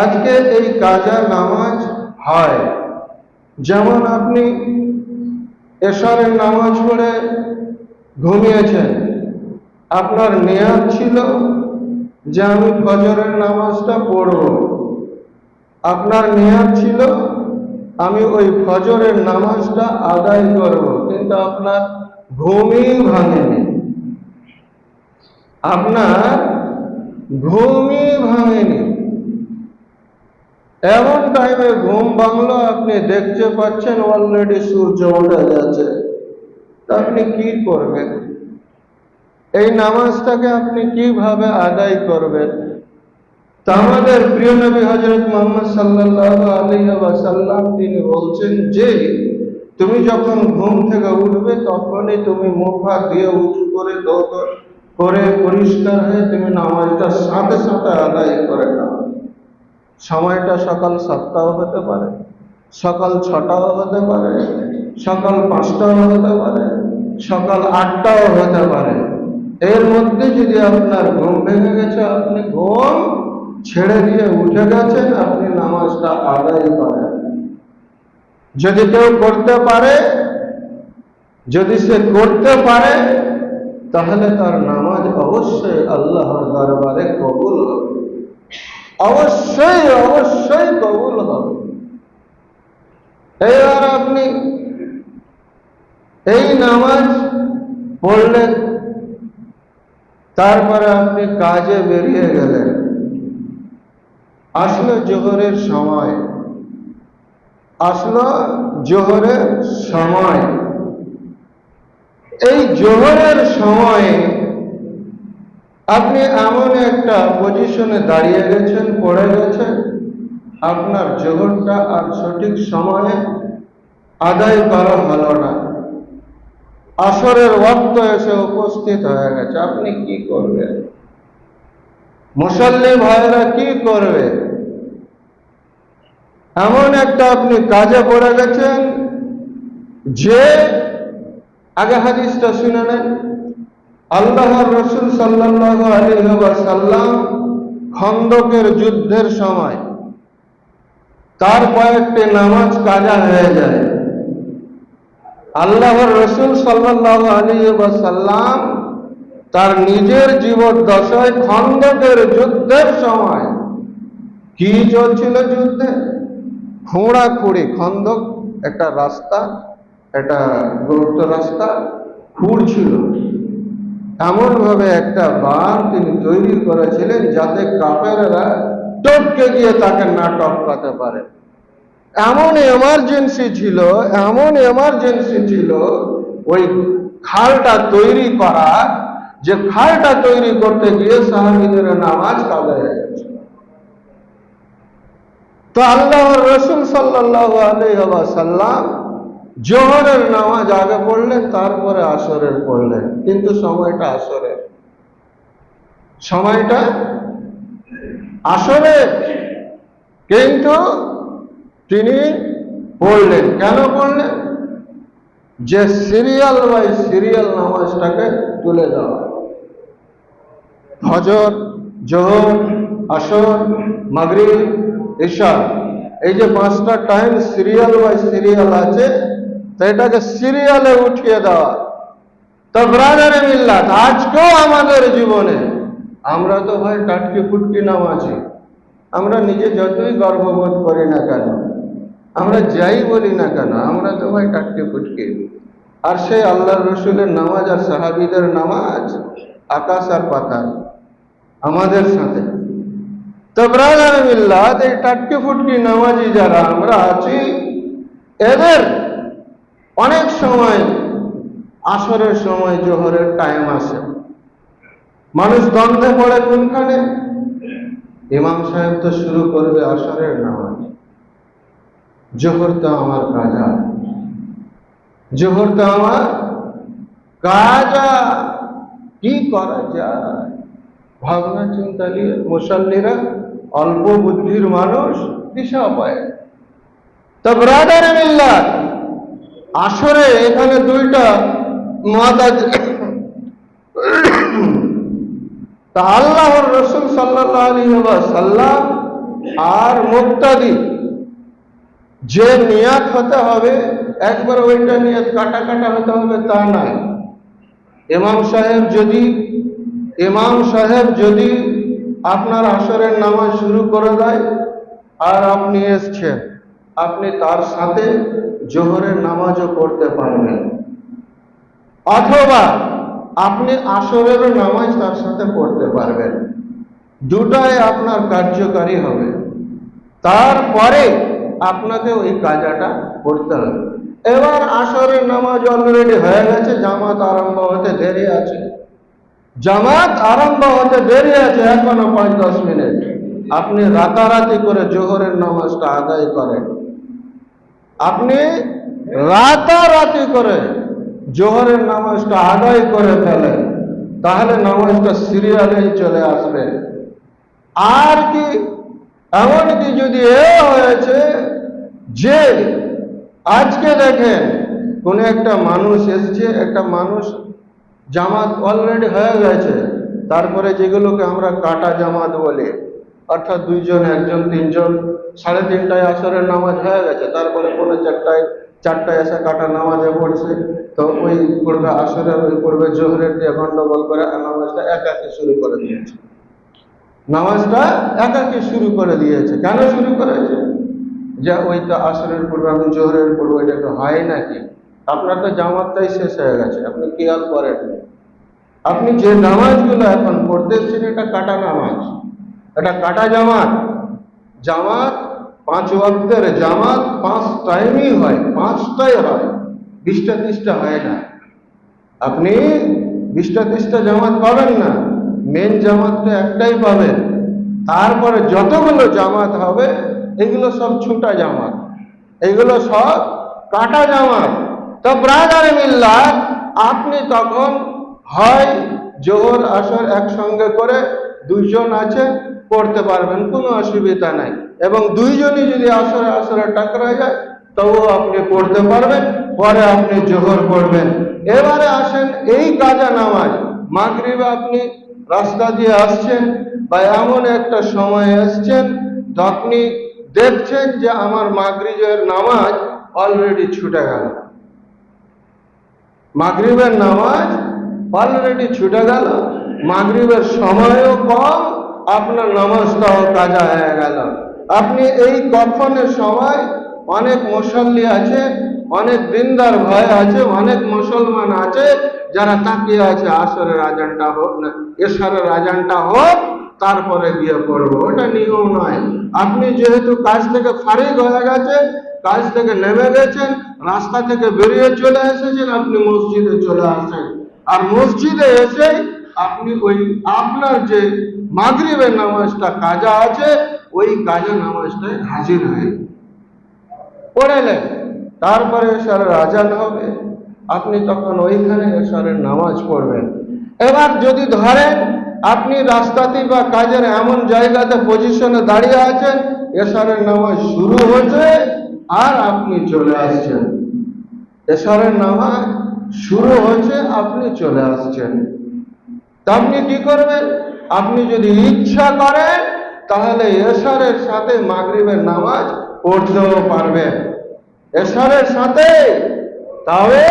আজকে এই কাজা নামাজ হয়, যেমন আপনি এশারের নামাজ পড়ে ঘুমিয়েছেন, আপনার নিয়ত ছিল যে আমি ফজরের নামাজটা পড়ব, আপনার নিয়ত ছিল আমি ওই ফজরের নামাজটা আদায় করব, কিন্তু আপনার ঘুমই ভাঙেনি, আপনার ঘুমই ভাঙেনি। এমন টাইমে ঘুম ভাঙলো, আপনি দেখতে পাচ্ছেন অলরেডি সূর্য উঠে যাচ্ছে, তা আপনি কি করবেন? এই নামাজটাকে আপনি কিভাবে আদায় করবেন? তা আমাদের প্রিয় নবী হযরত মুহাম্মদ সাল্লাল্লাহু আলাইহি ওয়াসাল্লাম তিনি বলছেন যে তুমি যখন ঘুম থেকে উঠবে তখনই তুমি মুখ হাত দিয়ে উঁচু করে করে পরিষ্কার হয়ে তুমি নামাজটা সাথে সাথে আদায় করে নাও। সময়টা সকাল 7টাও হতে পারে, সকাল 6টাও হতে পারে, সকাল 5টাও হতে পারে, সকাল 8টাও হতে পারে। এর মধ্যে যদি আপনার ঘুম ভেঙে গেছে, আপনি ঘুম ছেড়ে দিয়ে উঠে গেছেন, আপনি নামাজটা আদায় করেন। যদি কেউ করতে পারে, যদি সে করতে পারে, তাহলে তার নামাজ অবশ্যই আল্লাহর দরবারে কবুল হবে, অবশ্যই অবশ্যই কবুল হবে। এবার আপনি এই নামাজ পড়লেন, তারপরে আপনি কাজে বেরিয়ে গেলেন, আসলো জোহরের সময়, আসলো জোহরের সময়। এই জোহরের সময়ে আপনি এমন একটা পজিশনে দাঁড়িয়ে গেছেন, পড়ে গেছেন, আপনার জোহরটা আর সঠিক সময়ে আদায় করা হলো না, আসরের ওয়াক্ত এসে উপস্থিত হয়ে গেছে, আপনি কি করবেন? মুসল্লি ভাইরা কি করবে? এমন একটা আপনি কাজে পড়ে গেছেন যে, আগে হাদিসটা শুনে নেন। আল্লাহর রাসূল সাল্লাল্লাহু আলাইহি ওয়াসাল্লাম খন্দকের যুদ্ধের সময় তার কয়েকটি নামাজ কাজা হয়ে যায়। আল্লাহর রাসূল সাল্লাল্লাহু আলাইহি ওয়াসাল্লাম তার নিজের জীবদ্দশায় খন্দকের যুদ্ধের সময়, কি চলছিল যুদ্ধে? খোঁড়াখুঁড়ি, খন্দক একটা রাস্তা, একটা গর্ত রাস্তা খুঁড়ছিল, এমন ভাবে একটা বাঁধ তিনি তৈরি করেছিলেন যাতে কাফেররা টপকে গিয়ে তাকে না টপকাতে পারে। এমন এমার্জেন্সি ছিল, এমন এমার্জেন্সি ছিল ওই খালটা তৈরি করা, যে খালটা তৈরি করতে গিয়ে সাহাবীদের নামাজ কাজা হয়ে গেছে। তো আল্লাহর রাসূল সাল্লাল্লাহু আলাইহি ওয়াসাল্লাম জোহরের নামাজ আগে পড়লেন, তারপরে আসরের পড়লেন, কিন্তু সময়টা আসরের, সময়টা আসরের, কিন্তু তিনি পড়লেন। কেন পড়লেন? যে সিরিয়াল বাই সিরিয়াল নামাজটাকে তুলে দেওয়া, ফজর, জোহর, আসর, মাগরিব, ইশা, এই যে 5টা টাইম সিরিয়াল বাই সিরিয়াল আছে, তো এটাকে সিরিয়ালে উঠিয়ে দেওয়া। তো ব্রাদার মিল্লাত, আজকেও আমাদের জীবনে আমরা তো ভাই টাটকি ফুটকি নামাজি, আমরা নিজে যতই গর্ববোধ করি না কেন, আমরা যাই বলি না কেন, আমরা তো ভাই টাটকি ফুটকি। আর সেই আল্লাহর রসুলের নামাজ আর সাহাবীদের নামাজ আকাশ আর পাতাল আমাদের সাথে। তো ব্রাদার মিল্লাত, এই টাটকি ফুটকি নামাজি যারা আমরা আছি, এদের অনেক সময় আসরের সময় জোহরের টাইম আসে, মানুষ দ্বন্দ্বে পড়ে কোনখানে? ইমাম সাহেব তো শুরু করবে আসরের নামাজ, জোহর তো আমার কাজা, জোহর তো আমার কাজা, কি করা যায়? ভাবনা চিন্তা নিয়ে মুসল্লিরা, অল্প বুদ্ধির মানুষ, দিশা পায়। তো ব্রাদার মিল্লাত, আসরে এখানে দুইটা মত আছে। তা আল্লাহর রাসূল সাল্লাল্লাহু আলাইহি ওয়াসাল্লাম আর মুক্তাদি, যে নিয়াত হতে হবে একবার ওইটা নিয়াত কাটা কাটা হতে হবে তা নয়। ইমাম সাহেব যদি আপনার আসরের নামাজ শুরু করে দেয় আর আপনি এসছেন, আপনি তার সাথে জোহরের নামাজও পড়তে পারবেন, অথবা আপনি আসরের নামাজ তার সাথে পড়তে পারবেন। দুটাই আপনার কার্যকারী হবে। তারপরে আপনাকে ওই কাজাটা করতে হবে। এবার আসরের নামাজ অলরেডি হয়ে গেছে, জামাত আরম্ভ হতে দেরি আছে, এখনো 5-10 মিনিট। আপনি রাতারাতি করে জোহরের নামাজটা আদায় করেন, আপনি রাতারাতি করে জোহরের নামাজটা আদায় করে ফেলেন, তাহলে নামাজটা সিরিয়ালেই চলে আসবে। আর কি, এমনকি যদি হয়েছে যে আজকে দেখেন কোন একটা মানুষ এসছে, একটা মানুষ জামাত অলরেডি হয়ে গেছে, তারপরে যেগুলোকে আমরা কাটা জামাত বলি, অর্থাৎ 2 জন 1 জন 3 জন, 3:30টায় আসরের নামাজ হয়ে গেছে, তারপরে 4টায় এসে কাটা নামাজে পড়ছে, তো ওই পড়বে আসরের, ওই পড়বে জোহরের দিয়ে গন্ডগোল করে নামাজটা একাকি শুরু করে দিয়েছে। কেন শুরু করেছে? যে ওই তো আসরের পূর্বে আমি জোহরের পড়বো, এটা তো হয় নাকি? আপনার তো জামাতটাই শেষ হয়ে গেছে, আপনি খেয়াল করেন। আপনি যে নামাজগুলো এখন পড়তেছেন এটা কাটা নামাজ, এটা কাটা জামাত। 5 ওয়াক্তের জামাত 5 টাইমই হয়, 5টাই হয়, 20টা-30টা হয় না। আপনি 20টা-30টা জামাত পাবেন না, মেন জামাতটা একটাই পাবেন। তারপরে যতগুলো জামাত হবে এগুলো সব ছুটা জামাত, এগুলো সব কাটা জামাত। তো ব্রাদার মিল্লাত, আপনি তখন হয় জোহর আসর একসঙ্গে করে 2 জন আছে পড়তে পারবেন, কোনো অসুবিধা নাই। এবং 2 জনই যদি আসরে টাকরা যায় তবুও আপনি পড়তে পারবেন, পরে আপনি জোহর পড়বেন। এবারে আসেন এই কাজা নামাজ। মাগরিবে আপনি রাস্তা দিয়ে আসছেন বা এমন একটা সময় এসছেন, তো আপনি দেখছেন যে আমার মাগরিবের নামাজ অলরেডি ছুটে গেল, মাগরিবের নামাজ অলরেডি ছুটে গেল, মাগরিবের সময়ও কম, আপনার নামাজটাও কাজা হয়ে গেল। আপনি এই কখনের সময় অনেক মুসল্লি আছে, অনেক দিনদার ভাই আছে, অনেক মুসলমান আছে যারা তাকিয়ে আছে আসরের আজানটা হোক না এশারের আজানটা হোক, তারপরে গিয়ে পড়বো। ওটা নিয়ম নয়। আপনি যেহেতু কাজ থেকে ফারিগ হয়ে গেছেন, কাজ থেকে নেমে গেছেন, রাস্তা থেকে বেরিয়ে চলে এসেছেন, আপনি মসজিদে চলে আসেন, আর মসজিদে এসে আপনি ওই আপনার যে মাগরিবের নামাজটা কাজা আছে ওই কাজা নামাজটায় হাজির হয়ে পড়েলেন। তারপরে এশারের আজান হবে, আপনি তখন ওইখানে এশারের নামাজ পড়বেন। এবার যদি ধরেন আপনি রাস্তাতে বা কাজের এমন জায়গাতে পজিশনে দাঁড়িয়ে আছেন, এশারের নামাজ শুরু হচ্ছে আর আপনি চলে আসছেন, এশারের নামাজ শুরু হচ্ছে আপনি চলে আসছেন, তা আপনি কি করবেন? আপনি যদি ইচ্ছা করেন তাহলে এশারের সাথে মাগরিবের নামাজ পড়তেও পারবেন, এশারের সাথে। তবে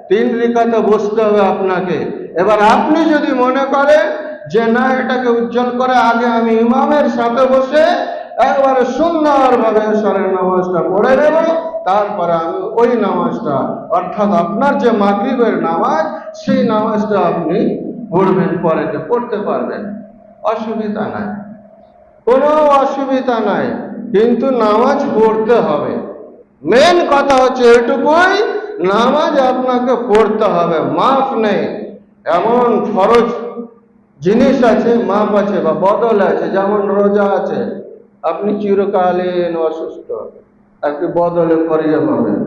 3 রিকাতে বসতে হবে আপনাকে। এবার আপনি যদি মনে করেন যে না, এটাকে উজ্জ্বল করে আগে আমি ইমামের সাথে বসে একবারে সুন্দরভাবে এশারের নামাজটা পড়ে নেব, তারপরে আমি ওই নামাজটা, অর্থাৎ আপনার যে মাগরিবের নামাজ, সেই নামাজটা আপনি পড়বেন, পরেতে পড়তে পারবেন, অসুবিধা নাই, কোনো অসুবিধা নাই। কিন্তু নামাজ পড়তে হবে। মেন কথা হচ্ছে এটুকুই, নামাজ আপনাকে পড়তে হবে, মাফ নেই। এমন ফরজ জিনিস আছে, মাপ আছে বা বদল আছে, যেমন রোজা আছে, আপনি চিরকালীন অসুস্থ, আপনি বদলে করিয়ে পাবেন,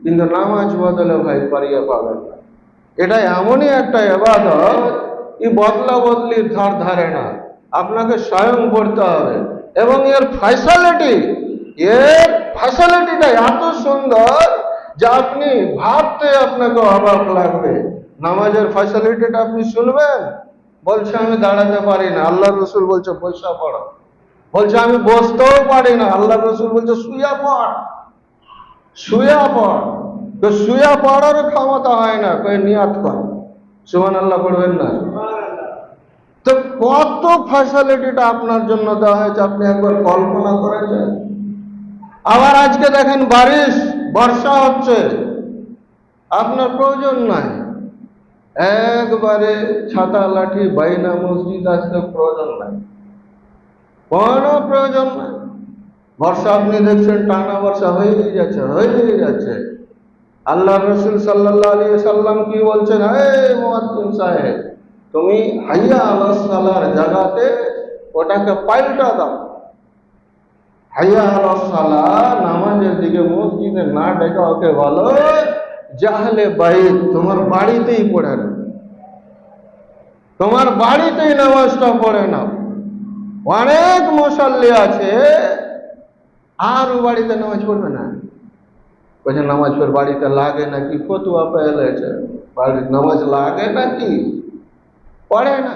কিন্তু নামাজ বদলে ভাই করিয়ে পাবেন না। এটা এমনই একটা ইবাদত, এই বদলা বদলির ধার ধারে না, আপনাকে স্বয়ং পড়তে হবে। এবং এর ফ্যাসিলিটিটা এত সুন্দর যে আপনি ভাবতে আপনাকে অবাক লাগবে। নামাজের ফ্যাসিলিটিটা আপনি শুনবেন, বলছে আমি দাঁড়াতে পারি না, আল্লাহ রসুল বলছে পয়সা পড়ো, বলছে আমি বসতেও পারি না, আল্লাহ রসুল বলছে শুয়া পড়, শুয়া পড়। তো শুয়া পড়ার ক্ষমতা হয় না, কই নিয়াত কর, সুবহানাল্লাহ পড়বেন না? তো কত ফ্যাসিলিটিটা আপনার জন্য দেওয়া হয়েছে, আপনি একবার কল্পনা করেছেন? আবার আজকে দেখেন বর্ষা হচ্ছে, আপনার প্রয়োজন নাই, একবারে ছাতা লাঠি বাইনা মসজিদ আসতে প্রয়োজন নাই, কোনো প্রয়োজন নাই। বর্ষা আপনি দেখছেন টানা বর্ষা হয়েই যাচ্ছে। আল্লাহ রসুল সাল্লাল্লাহু আলাইহি সাল্লাম কি বলছেন, এই মুয়াজ্জিন সাহেব, তুমি হাইয়া আলাস সালার জায়গাতে ওটাকে পাল্টা দাও। হাইয়া আলাস সালাহ নামাজের দিকে মসজিদে না ডেকে ওকে বলো জাহলে বাইত, তোমার বাড়িতেই পড়ে না, তোমার বাড়িতেই নামাজটা পড়ে নাও। অনেক মুসাল্লি আছে আর ও বাড়িতে নামাজ পড়বে না, বলছে নামাজ পড়ে বাড়িতে লাগে নাকি, ফতুয়া পেয়েছে, বাড়ির নামাজ লাগে নাকি, পড়ে না।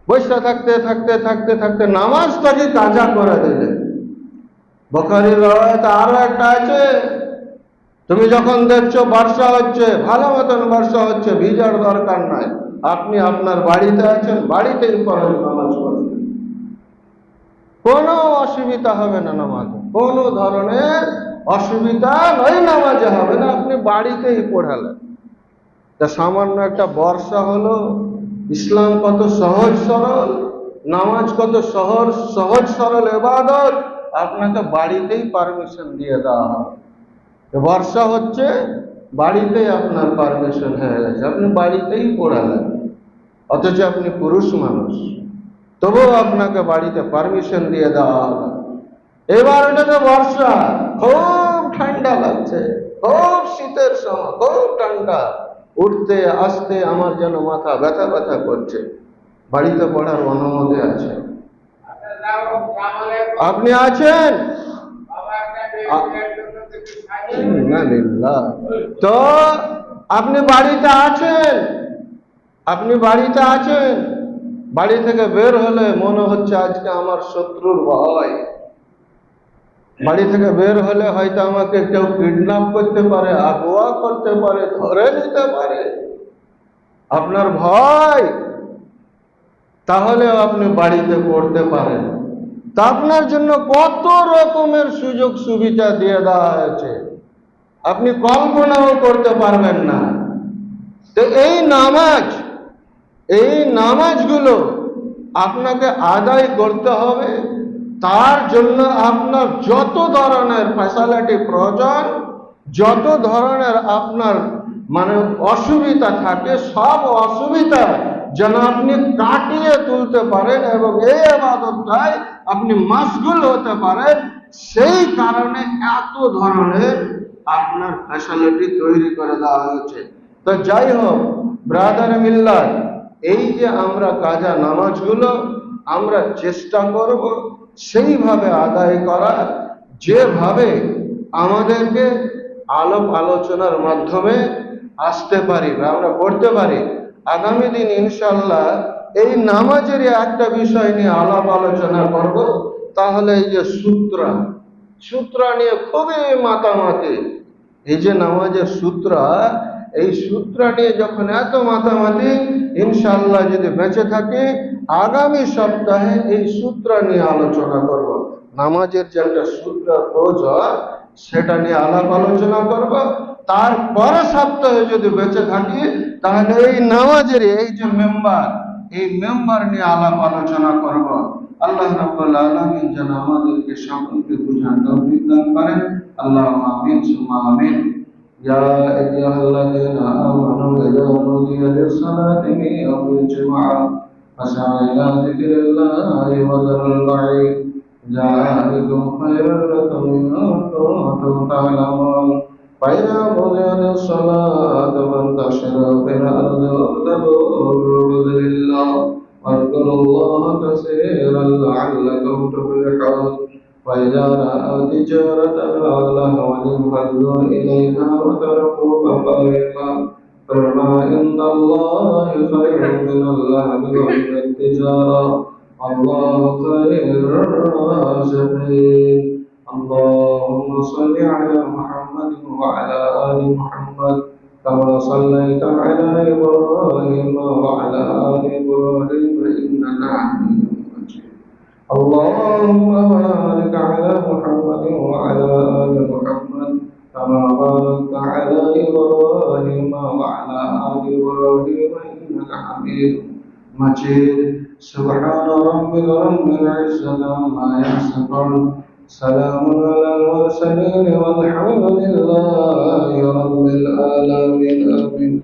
বসে থাকতে থাকতে থাকতে থাকতে নামাজটাকে কাজা করে দিলে। বুখারীর রওয়ায়াত আরো একটা আছে, তুমি যখন দেখছো বর্ষা হচ্ছে, ভালো মতন বর্ষা হচ্ছে, ভিজার দরকার নাই, আপনি আপনার বাড়িতে আছেন, বাড়িতেই পড়েন, নামাজ পড়েন, কোনো অসুবিধা হবে না, নামাজ কোনো ধরনের অসুবিধা নয়, নামাজে হবে না, আপনি বাড়িতেই পড়ালেন। তা সামান্য একটা বর্ষা হলো, ইসলাম কত সহজ সরল, নামাজ কত সহজ সরল ইবাদত, আপনাকে বাড়িতেই পারমিশন দিয়ে দেওয়া হবে। বর্ষা হচ্ছে, বাড়িতেই আপনার পারমিশন হয়ে গেছে, আপনি বাড়িতেই পড়ালেন, অথচ আপনি পুরুষ মানুষ, তবুও আপনাকে বাড়িতে পারমিশন দিয়ে দেওয়া হবে। এবার ওটাতে বর্ষা, খুব ঠান্ডা লাগছে, খুব শীতের সময়, খুব ঠান্ডা, উঠতে আসতে আমার যেন মাথা ব্যথা ব্যথা করছে, বাড়িতে পড়ার অনুমতি আছে? আপনি আছেন? তো আপনি বাড়িতে আছেন, বাড়ি থেকে বের হলে মনে হচ্ছে আজকে আমার শত্রুর ভয়, বাড়ি থেকে বের হলে হয়তো আমাকে কেউ কিডন্যাপ করতে পারে, আগুয়া করতে পারে, ধরে নিতে পারে, আপনার ভয়, তাহলেও আপনি বাড়িতে পড়তে পারেন। তা আপনার জন্য কত রকমের সুযোগ সুবিধা দিয়ে দেওয়া হয়েছে, আপনি কল্পনাও করতে পারবেন না। তো এই নামাজগুলো আপনাকে আদায় করতে হবে, তার জন্য আপনার যত ধরনের ফ্যাসিলিটি প্রয়োজন, যত ধরনের আপনার মানে অসুবিধা থাকে, সব অসুবিধা যেন আপনি কাটিয়ে তুলতে পারেন এবং এই ইবাদতটায় আপনি মাশগুল হতে পারেন, সেই কারণে এত ধরনের আপনার ফ্যাসিলিটি তৈরি করে দেওয়া হয়েছে। তো যাই হোক ব্রাদার মিল্লাত, এই যে আমরা কাজা নামাজগুলো আমরা চেষ্টা করব সেইভাবে আদায় করা, যেভাবে আমাদেরকে আলোচনার মাধ্যমে আসতে পারি বা আমরা পড়তে পারি। আগামী দিন ইনশাআল্লাহ এই নামাজের একটা বিষয় নিয়ে আলোচনা করব, তাহলে এই যে সূত্র নিয়ে খুবই মাতামাতি, এই যে নামাজের এই সূত্র নিয়ে যখন এত মাতামাতি, ইনশাআল্লাহ যদি বেঁচে থাকি আগামী সপ্তাহে এই সূত্র নিয়ে আলোচনা করব। নামাজের যে একটা সূত্র প্রয়োজন সেটা নিয়ে আলোচনা করব। তারপর সপ্তাহে যদি বেঁচে থাকি তাহলে এই নামাজের এই যে মেম্বার নিয়ে আলোচনা করব। আল্লাহ রাব্বুল আলামিন যেন আমাদেরকে সকলকে বুঝার তৌফিক দান করেন। আল্লাহুম্মা আমিন সুম্মা আমিন। ইয়া আইয়ুহাল্লাযীনা আমানু ইযা নুদিয়া লিস-সালাতি মিন ইয়াউমিল জুমআহ ফাসআউ ইলা যিকরিল্লাহি ওয়া যারুল বাই'আ যালিকুম খায়রুল লাকুম ইন কুনতুম তা'লামুন। فإذا قضيت الصلاة فانتشروا في الأرض وابتغوا من فضل الله واذكروا الله كثيرا لعلكم تفلحون. وإذا رأوا تجارة أو لهوا انفضوا إليها وتركوك قائما قل ما عند الله خير من اللهو ومن التجارة الله خير الرازقين. اللهم صل على محمد وعلى آل محمد كما صليت على إبراهيم وعلى آل إبراهيم إنك حميد مجيد. اللهم بارك على محمد وعلى آل محمد كما باركت على إبراهيم وعلى آل إبراهيم إنك حميد مجيد. سبحان ربك رب العزة عما يصفون، سلام على المرسلين والحمد لله رب العالمين. آمين.